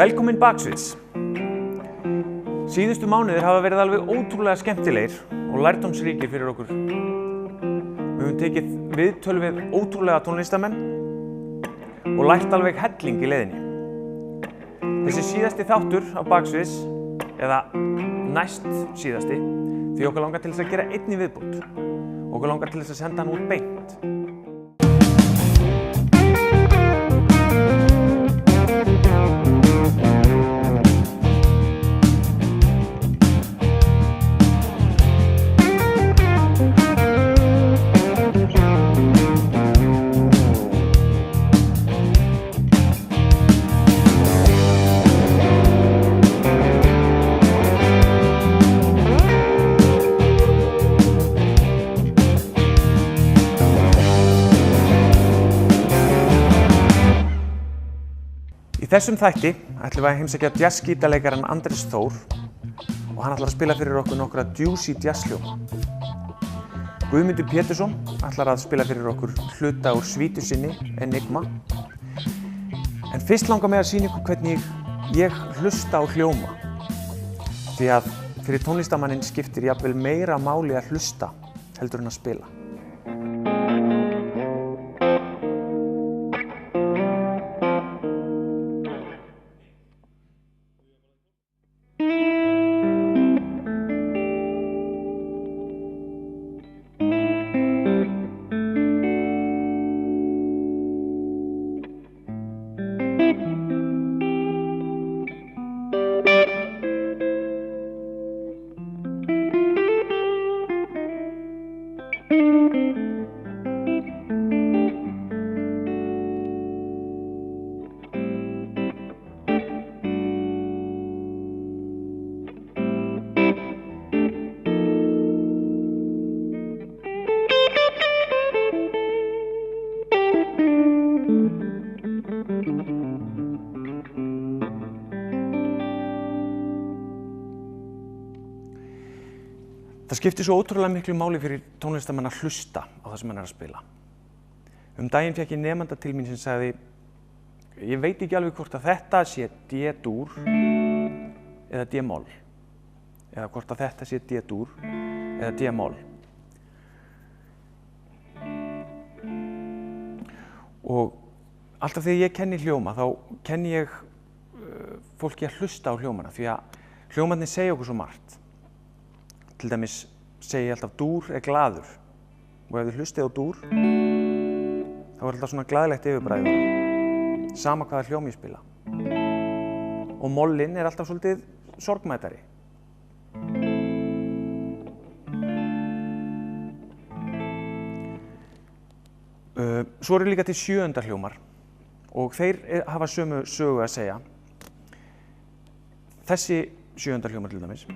Velkomin Baksviðs. Síðustu mánuðir hafa verið alveg ótrúlega skemmtilegir og lærdómsríkir fyrir okkur. Við höfum tekið viðtöl við ótrúlega tónlistamenn og lært alveg helling í leiðinni. Þessi síðasti þáttur á Baksviðs, eða næst síðasti, því okkur langar til þess að gera einn í viðbót. Okkur langar til þess að senda hann út beint. Í þessum þætti ætlum við að heimsækja jazzgítarleikarann Andrés Þór og hann ætlar að spila fyrir okkur nokkra juicy jazzhljóma. Guðmundur Pétursson ætlar að spila fyrir okkur hluta úr svítু sinni Enigma. En fyrst langar mig að sýna ykkur hvernig ég hlusta á hljóma. Því að fyrir tónlistarmanninn skiptir jafnvel meira máli að hlusta heldur en að spila. Það skiptir svo ótrúlega miklu máli fyrir tónlistarmenn að hlusta á það sem hann er að spila. Daginn fékk ég nemanda til mín sem sagði: ég veit ekki alveg hvort að þetta sé D-dúr eða D-moll, eða hvort að þetta sé D-dúr eða D-moll. Og alltaf þegar ég kenni hljóma þá kenni ég fólki að hlusta á hljómana, því að hljómarnir segja okkur svo margt. Til dæmis segi ég alltaf dúr er glaður og ef þið hlustið á dúr þá er alltaf svona glaðlegt yfirbragð, sama hvaða hljóm ég spila. Og mollinn er alltaf svolítið sorgmætari. Svo eru líka til sjöundarhljómar og þeir hafa sömu sögu að segja. Þessi sjöundarhljómar til dæmis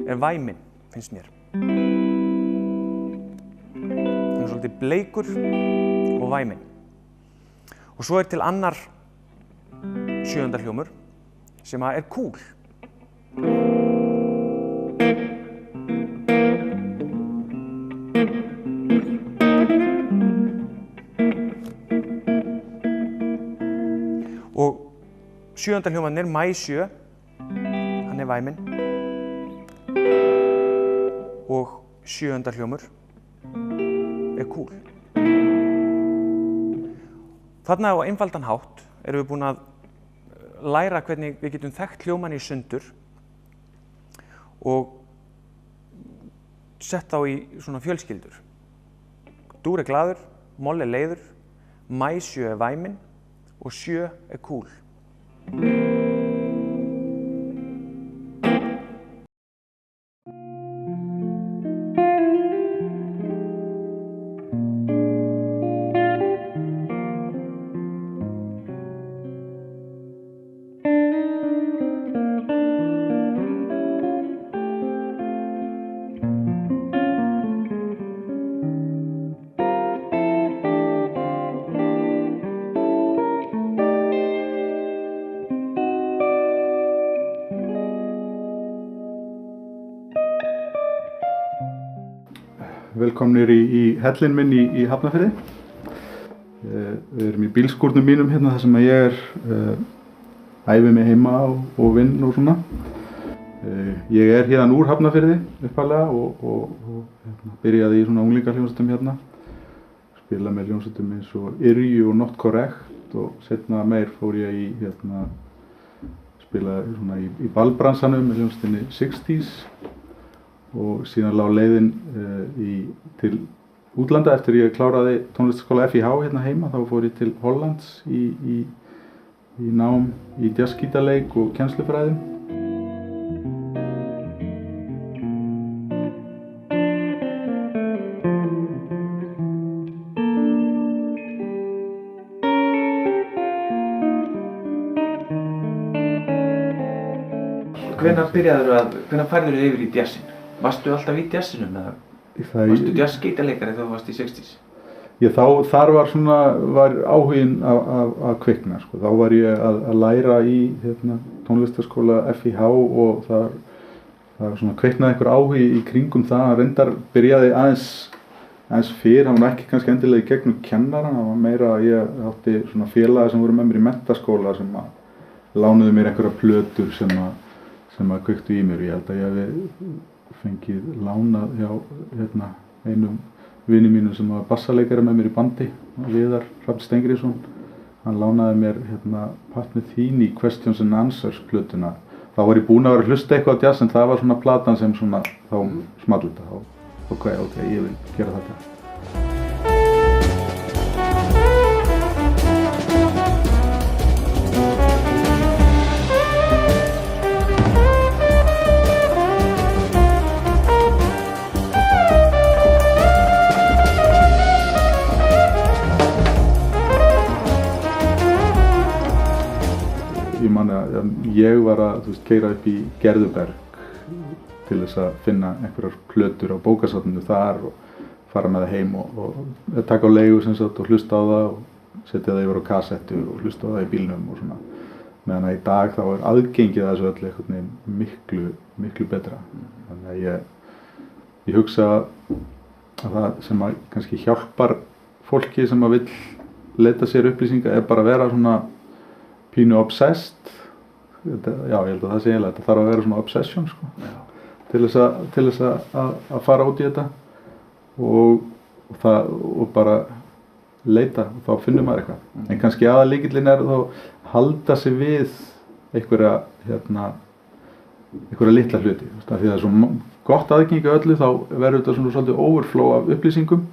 er væminn, finnst mér. Það er svolítið bleikur og væminn. Og svo er til annar sjöundarhljómur sem er kúl. Og sjöundarhljóman er mæ-sjö, hann er væminn. Og sjöundarhljómur er kúl. Þarna á einfaldan hátt erum við búin að læra hvernig við getum þekkt hljóman í sundur og sett þá í svona fjölskyldur. Dúr er glaður, moll er leiður, Maisjö væmin og sjö cool. Velkomnir í hellinn minn í Hafnarfirði. Við erum í bílskúrnum mínum hérna þar sem ég æfi mig heima og vinn og svona. Ég hérna úr Hafnarfirði upphaflega og byrjaði í svona unglingahljómsveitum hérna. Spila með hljómsveitum eins og Yrju og Not Correct og seinna meir fór ég í spila svona í ballbransanum með hljómsveitinni 60s. Og síðan lá leiðin til útlanda eftir ég kláraði tónlistarskóla FIH hérna heima. Þá fór ég til Hollands í nám í jazzgítarleik og kennslufræðum. Hvenær færður þið yfir í jazzinn? Varstu alltaf í jazzinum eða varstu jazzgítarleikari þegar þú varst í 60s? Þar var áhuginn að kvikna. Sko. Þá var ég að læra í tónlistarskóla FIH og það kviknaði einhver áhugi í kringum það. Reyndar byrjaði aðeins fyrr, hann var ekki kannski endilega í gegnum kennaran, það var meira að ég átti svona félaga sem voru með mér í menntaskóla sem lánuðu mér einhverja plötur sem að kveiktu í mér. Ég held að ég hafi fengið lánað hjá einum vini mínum sem var bassaleikari með mér í bandi, Viðar Hrafn Steingrímsson. Hann lánaði mér Pat Metheny Questions and Answers plötuna. Þá var ég búinn að vera að hlusta eitthvað á jazz en það var svona platan sem þá small þetta. Ok, ég vil gera þetta. Ég var að keyra upp í Gerðuberg til þess að finna einhverjar plötur á bókasafninu þar og fara með það heim og taka á leigu og hlusta á það og setja það yfir á kassettu og hlusta á það í bílnum og svona. Meðan að í dag þá aðgengið að þessu öllu einhvern veginn miklu betra. Þannig að ég hugsa að það sem að kannski hjálpar fólki sem að vill leita sér upplýsinga bara að vera svona pínu obsessed. Já, ég held að það sé eiginlega, þetta þarf að vera svona obsession sko, til þess að fara út í þetta og bara leita og þá finnur maður eitthvað. En kannski aðallykillinn þá halda sig við einhverja litla hluti. Því að það er svo gott aðgengi öllu þá verður þetta svona svolítið overflow af upplýsingum.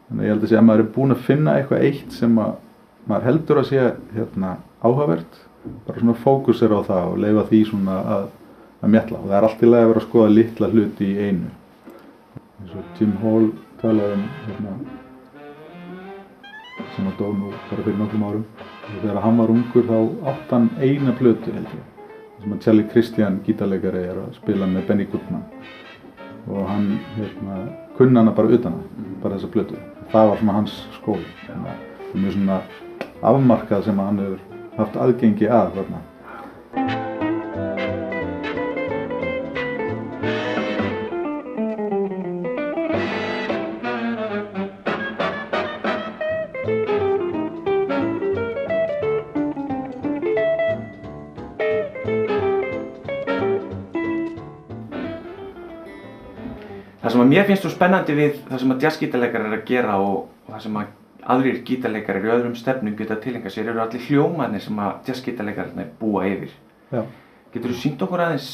Þannig að ég held að sé að maður er búinn að finna eitthvað eitt sem maður heldur að sé áhugavert. Bara svona fókusera á það og leyfa því svona að mjalla. Og það er allt í lagi að vera að skoða litla hluti í einu. Eins og Jim Hall talaði sem dó nú bara fyrir nokkrum árum. Og þegar hann var ungur þá átti hann eina plötu held ég. Sem að Charlie Christian gítarleikari er að spila með Benny Goodman. Og hann kunni hana bara utan bara þessa plötu. Það var svona hans skóli. Það er mjög svona afmarkað sem hann hefur haft aðgengi að þarna. Það sem að mér finnst svo spennandi við það sem að jazzgítarleikarar eru að gera og það sem að aðrir gítarleikarar í öðrum stefnum geta tileinkað sér eru allir hljómarnir sem að jazzgítarleikararnir búa yfir. Já. Geturðu sýnt okkur aðeins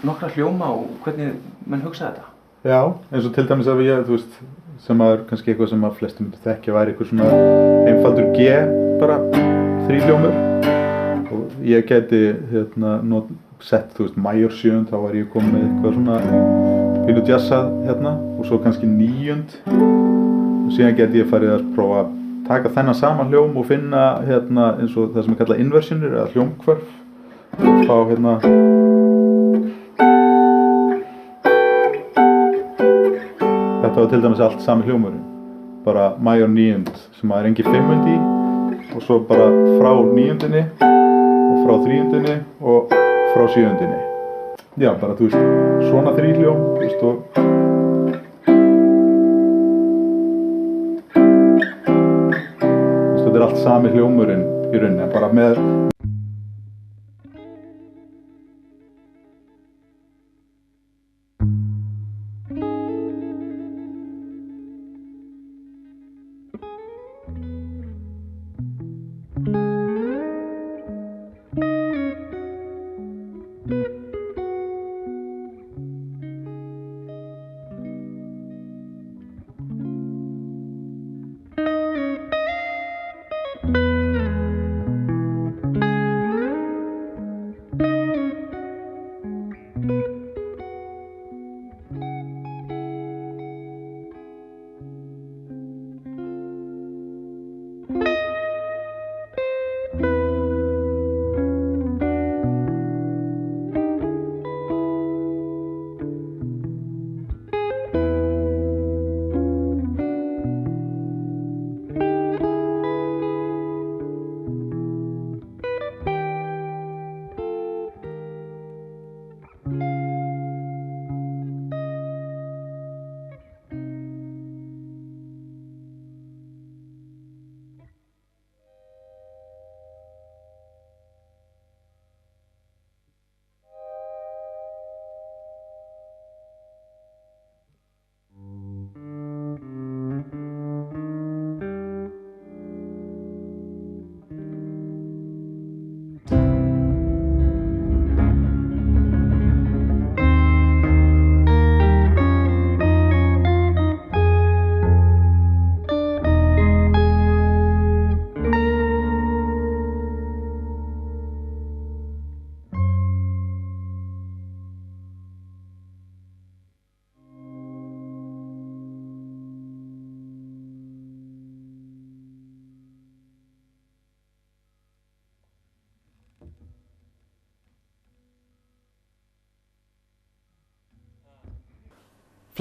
nokkra hljóma og hvernig menn hugsa þetta? Já, eins og til dæmis ef ég, sem er kannski eitthvað sem að flestum myndir þekkja væri eitthvað svona einfaldur G, bara þríhljómur. Og ég gæti sett, þú veist, major 7, þá var ég komið með eitthvað svona pínu jazzað hérna og svo kannski 9. Og síðan gæti ég farið að prófa að taka þennan sama hljóm og finna hérna eins og það sem er kallað inversionir eða hljómhvörf. Og fá hérna þetta var til dæmis allt sami hljómurinn, bara major 9 sem er engin 5 í og svo bara frá 9 og frá 3 og frá 7. Já, bara þú veist, svona þríhljóm, þú veist, og þetta er allt sami hljómurinn í rauninni, bara með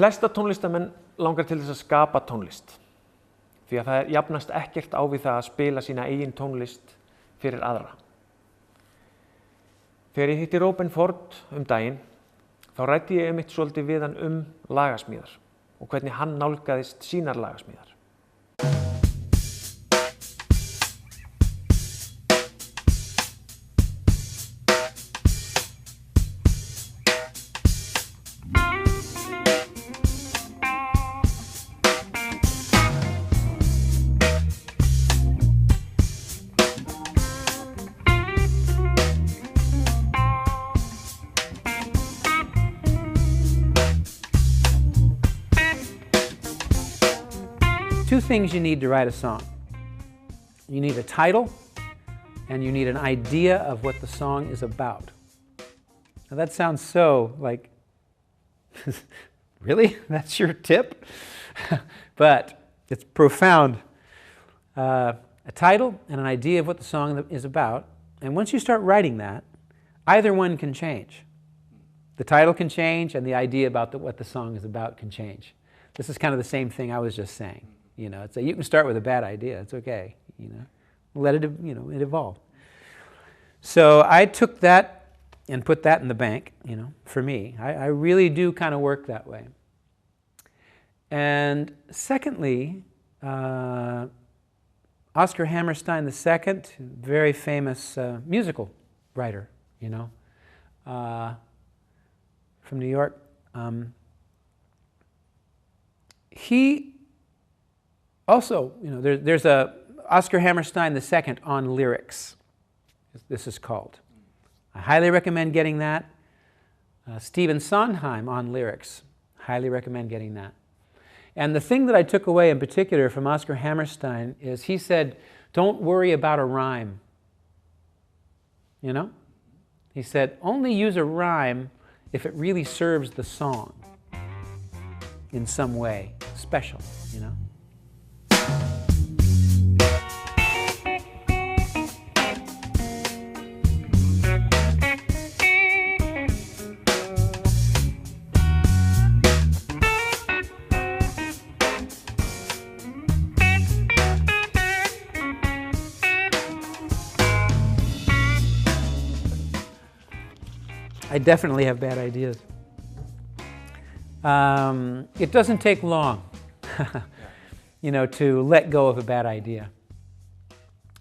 Flesta tónlistamenn langar til þess að skapa tónlist því að það jafnast ekkert á við það að spila sína eigin tónlist fyrir aðra. Þegar ég hitti Robin Ford daginn, þá ræddi ég einmitt svolítið við hann lagasmíðar og hvernig hann nálgaðist sínar lagasmíðar. Two things you need to write a song. You need a title, and you need an idea of what the song is about. Now that sounds so like, really? That's your tip? But it's profound. A title and an idea of what the song is about, and once you start writing that, either one can change. The title can change, and the idea about what the song is about can change. This is kind of the same thing I was just saying. You know, it's you can start with a bad idea. It's okay. You know, let it it evolve. So I took that and put that in the bank. You know, for me, I really do kind of work that way. And secondly, Oscar Hammerstein II, very famous musical writer. You know, from New York. He also, there's a Oscar Hammerstein II on lyrics. This is called. I highly recommend getting that. Stephen Sondheim on lyrics. Highly recommend getting that. And the thing that I took away in particular from Oscar Hammerstein is he said, don't worry about a rhyme. You know? He said, only use a rhyme if it really serves the song in some way special, you know? I definitely have bad ideas. It doesn't take long, you know, to let go of a bad idea.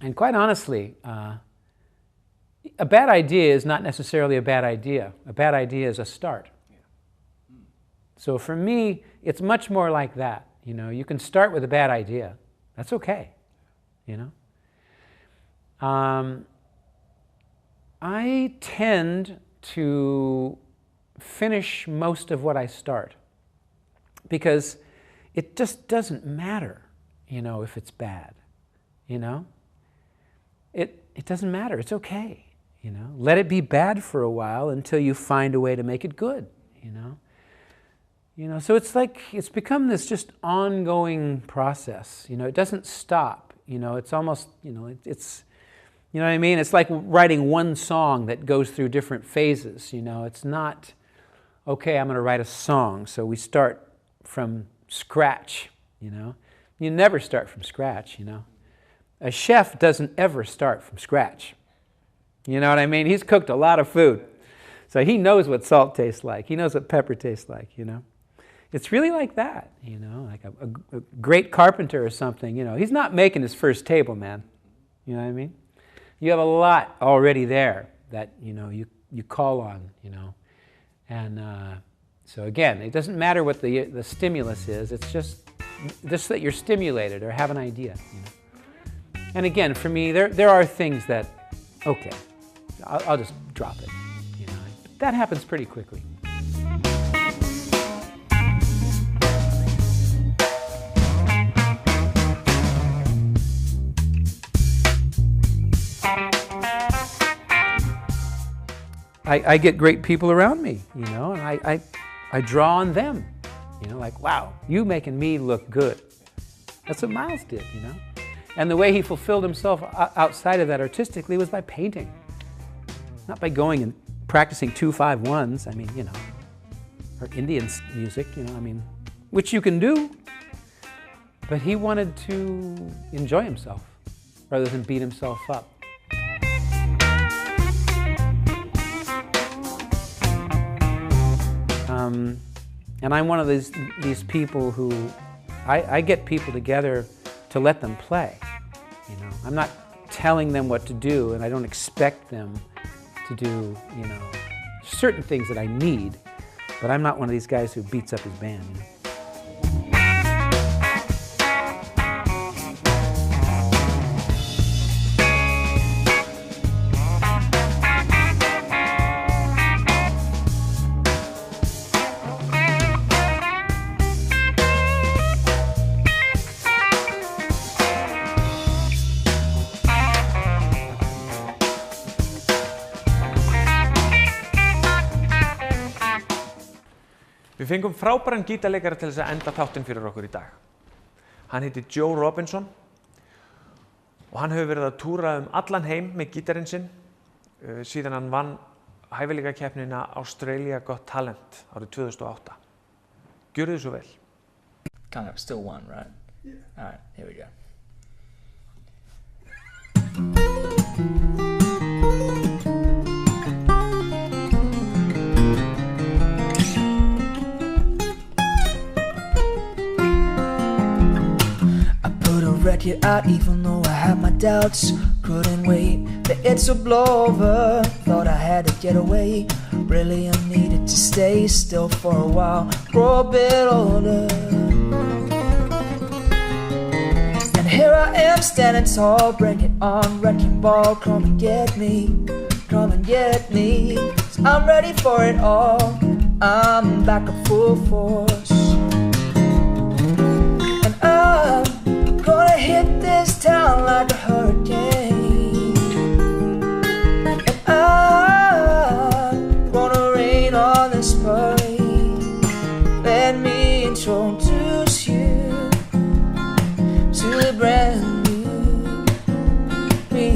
And quite honestly, a bad idea is not necessarily a bad idea. A bad idea is a start. So for me, it's much more like that. You know, you can start with a bad idea. That's okay, you know. I tend to finish most of what I start because it just doesn't matter, you know, if it's bad, you know. It doesn't matter. It's okay, you know. Let it be bad for a while until you find a way to make it good, you know. You know, so it's like it's become this just ongoing process. You know, it doesn't stop. You know, it's almost, you know, it's you know what I mean? It's like writing one song that goes through different phases, you know. It's not, okay, I'm going to write a song, so we start from scratch, you know. You never start from scratch, you know. A chef doesn't ever start from scratch. You know what I mean? He's cooked a lot of food, so he knows what salt tastes like. He knows what pepper tastes like, you know. It's really like that, you know, like a great carpenter or something, you know. He's not making his first table, man. You know what I mean? You have a lot already there that, you know, you call on, you know. And so again, it doesn't matter what the stimulus is. It's just that you're stimulated or have an idea, you know. And again, for me, there are things that, okay, I'll just drop it, you know. That happens pretty quickly. I get great people around me, you know, and I draw on them, you know, like, wow, you making me look good. That's what Miles did, you know. And the way he fulfilled himself outside of that artistically was by painting, not by going and practicing 2-5-1s, I mean, you know, or Indian music, you know, I mean, which you can do, but he wanted to enjoy himself rather than beat himself up. And I'm one of these people who, I get people together to let them play, you know. I'm not telling them what to do, and I don't expect them to do, you know, certain things that I need, but I'm not one of these guys who beats up his band, you know. Við fengum frábæran gítarleikara til þess að enda þáttinn fyrir okkur í dag. Hann heitir Joe Robinson og hann hefur verið að túra allan heim með gítarinn sinn síðan hann vann hæfileikakeppnina Australia Got Talent árið 2008. Gjörðu þið svo vel. Kind of still one, right? Yeah. All right, here we go. Record out even though I had my doubts. Couldn't wait for it to blow over. Thought I had to get away. Really I needed to stay still for a while. Grow a bit older. And here I am standing tall. Bring it on, wrecking ball. Come and get me. Come and get me. 'Cause I'm ready for it all. I'm back at full force. hit this town like a hurricane, and I'm gonna rain on this parade. Let me introduce you to a brand new me.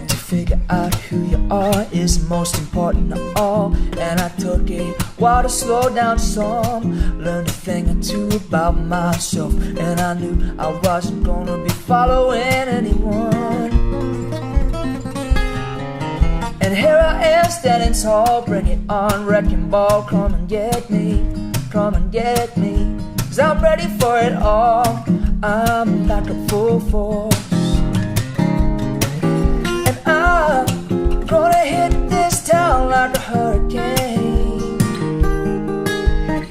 To figure out who you are is most important of all, and I took a while to slow down some, learned a thing or two about myself, and I knew I wasn't gonna be following anyone. And here I am standing tall, bring it on, wrecking ball, come and get me, come and get me, 'cause I'm ready for it all, I'm back at full force. And I'm gonna hit this town like a hurricane,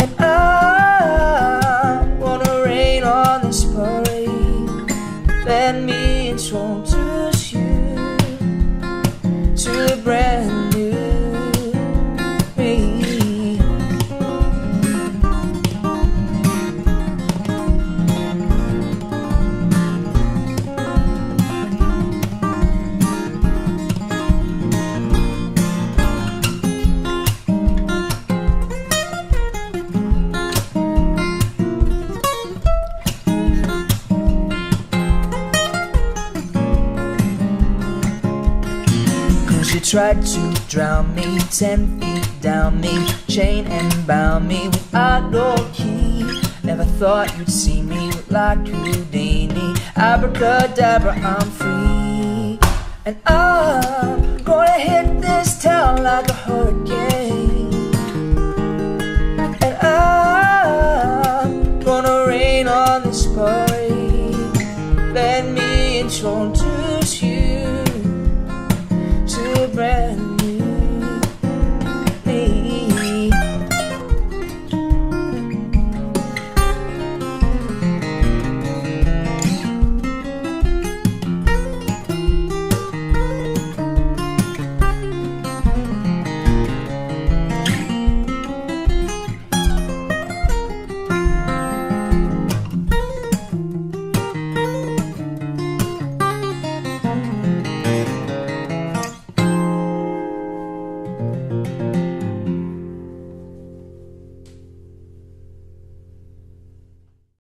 and I'm gonna rain on this parade. Let me introduce you to a brand new me. You tried to drown me, 10 feet down me, chain and bound me without no key. Never thought you'd see me like Houdini. Abracadabra, I'm free. And I'm gonna hit this town like a hurricane, and I'm gonna rain on this parade. Let me introduce